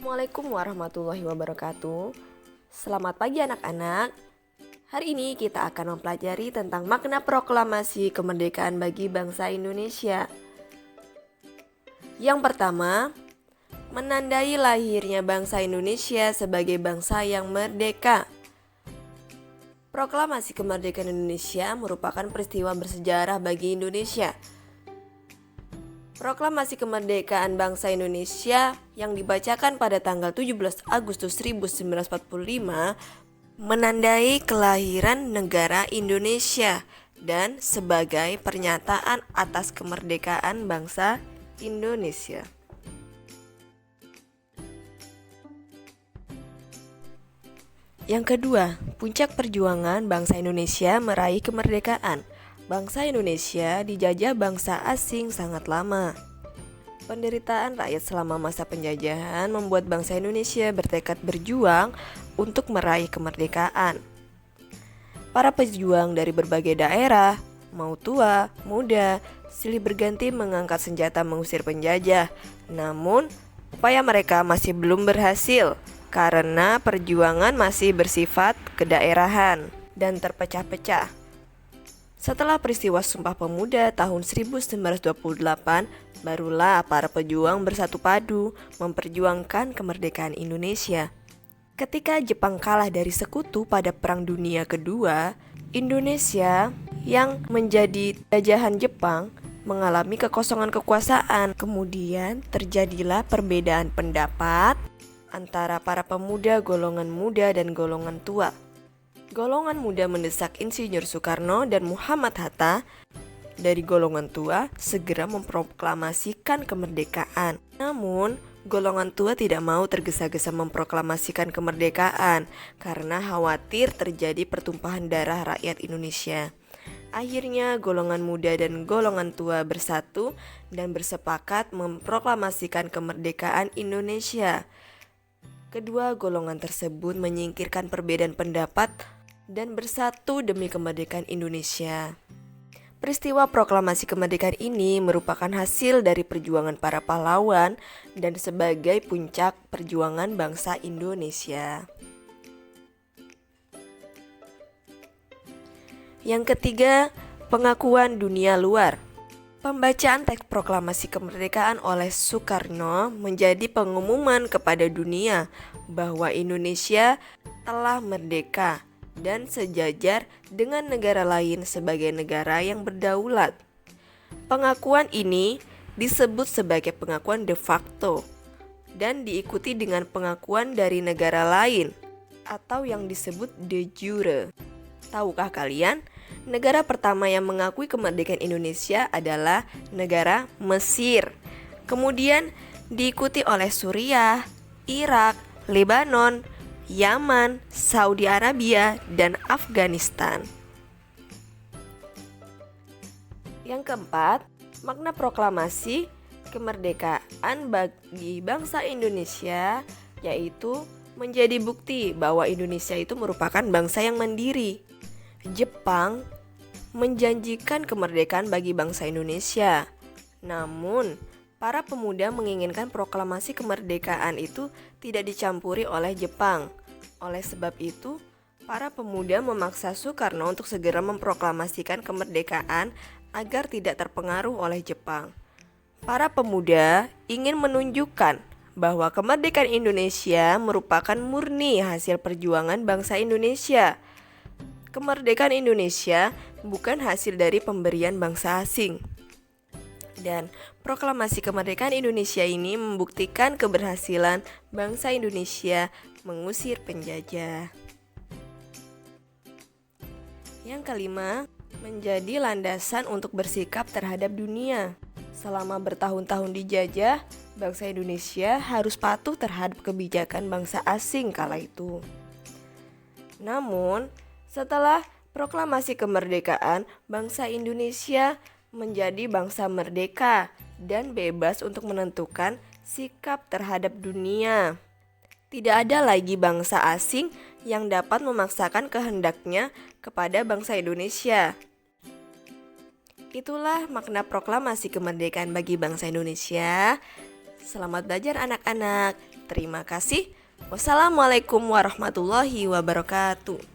Assalamualaikum warahmatullahi wabarakatuh. Selamat pagi anak-anak. Hari ini kita akan mempelajari tentang makna proklamasi kemerdekaan bagi bangsa Indonesia. Yang pertama, menandai lahirnya bangsa Indonesia sebagai bangsa yang merdeka. Proklamasi kemerdekaan Indonesia merupakan peristiwa bersejarah bagi Indonesia. Proklamasi kemerdekaan bangsa Indonesia yang dibacakan pada tanggal 17 Agustus 1945 menandai kelahiran negara Indonesia dan sebagai pernyataan atas kemerdekaan bangsa Indonesia. Yang kedua, puncak perjuangan bangsa Indonesia meraih kemerdekaan. Bangsa Indonesia dijajah bangsa asing sangat lama. Penderitaan rakyat selama masa penjajahan membuat bangsa Indonesia bertekad berjuang untuk meraih kemerdekaan. Para pejuang dari berbagai daerah, mau tua, muda, silih berganti mengangkat senjata mengusir penjajah. Namun, upaya mereka masih belum berhasil karena perjuangan masih bersifat kedaerahan dan terpecah-pecah. Setelah peristiwa Sumpah Pemuda tahun 1928, barulah para pejuang bersatu padu memperjuangkan kemerdekaan Indonesia. Ketika Jepang kalah dari sekutu pada Perang Dunia Kedua, Indonesia yang menjadi jajahan Jepang mengalami kekosongan kekuasaan. Kemudian terjadilah perbedaan pendapat antara para pemuda golongan muda dan golongan tua. Golongan muda mendesak Insinyur Soekarno dan Muhammad Hatta dari golongan tua segera memproklamasikan kemerdekaan. Namun, golongan tua tidak mau tergesa-gesa memproklamasikan kemerdekaan karena khawatir terjadi pertumpahan darah rakyat Indonesia. Akhirnya, golongan muda dan golongan tua bersatu dan bersepakat memproklamasikan kemerdekaan Indonesia. Kedua golongan tersebut menyingkirkan perbedaan pendapat dan bersatu demi kemerdekaan Indonesia. Peristiwa proklamasi kemerdekaan ini merupakan hasil dari perjuangan para pahlawan dan sebagai puncak perjuangan bangsa Indonesia. Yang ketiga, pengakuan dunia luar. Pembacaan teks proklamasi kemerdekaan oleh Soekarno menjadi pengumuman kepada dunia bahwa Indonesia telah merdeka dan sejajar dengan negara lain sebagai negara yang berdaulat. Pengakuan ini disebut sebagai pengakuan de facto dan diikuti dengan pengakuan dari negara lain atau yang disebut de jure. Tahukah kalian, negara pertama yang mengakui kemerdekaan Indonesia adalah negara Mesir. Kemudian diikuti oleh Suriah, Irak, Lebanon, Yaman, Saudi Arabia, dan Afghanistan. Yang keempat, makna proklamasi kemerdekaan bagi bangsa Indonesia yaitu menjadi bukti bahwa Indonesia itu merupakan bangsa yang mandiri. Jepang menjanjikan kemerdekaan bagi bangsa Indonesia. Namun, para pemuda menginginkan proklamasi kemerdekaan itu tidak dicampuri oleh Jepang. Oleh sebab itu, para pemuda memaksa Soekarno untuk segera memproklamasikan kemerdekaan agar tidak terpengaruh oleh Jepang. Para pemuda ingin menunjukkan bahwa kemerdekaan Indonesia merupakan murni hasil perjuangan bangsa Indonesia. Kemerdekaan Indonesia bukan hasil dari pemberian bangsa asing. Dan proklamasi kemerdekaan Indonesia ini membuktikan keberhasilan bangsa Indonesia mengusir penjajah. Yang kelima, menjadi landasan untuk bersikap terhadap dunia. Selama bertahun-tahun dijajah, bangsa Indonesia harus patuh terhadap kebijakan bangsa asing kala itu. Namun, setelah proklamasi kemerdekaan, bangsa Indonesia menjadi bangsa merdeka dan bebas untuk menentukan sikap terhadap dunia. Tidak ada lagi bangsa asing yang dapat memaksakan kehendaknya kepada bangsa Indonesia. Itulah makna proklamasi kemerdekaan bagi bangsa Indonesia. Selamat belajar anak-anak. Terima kasih. Wassalamualaikum warahmatullahi wabarakatuh.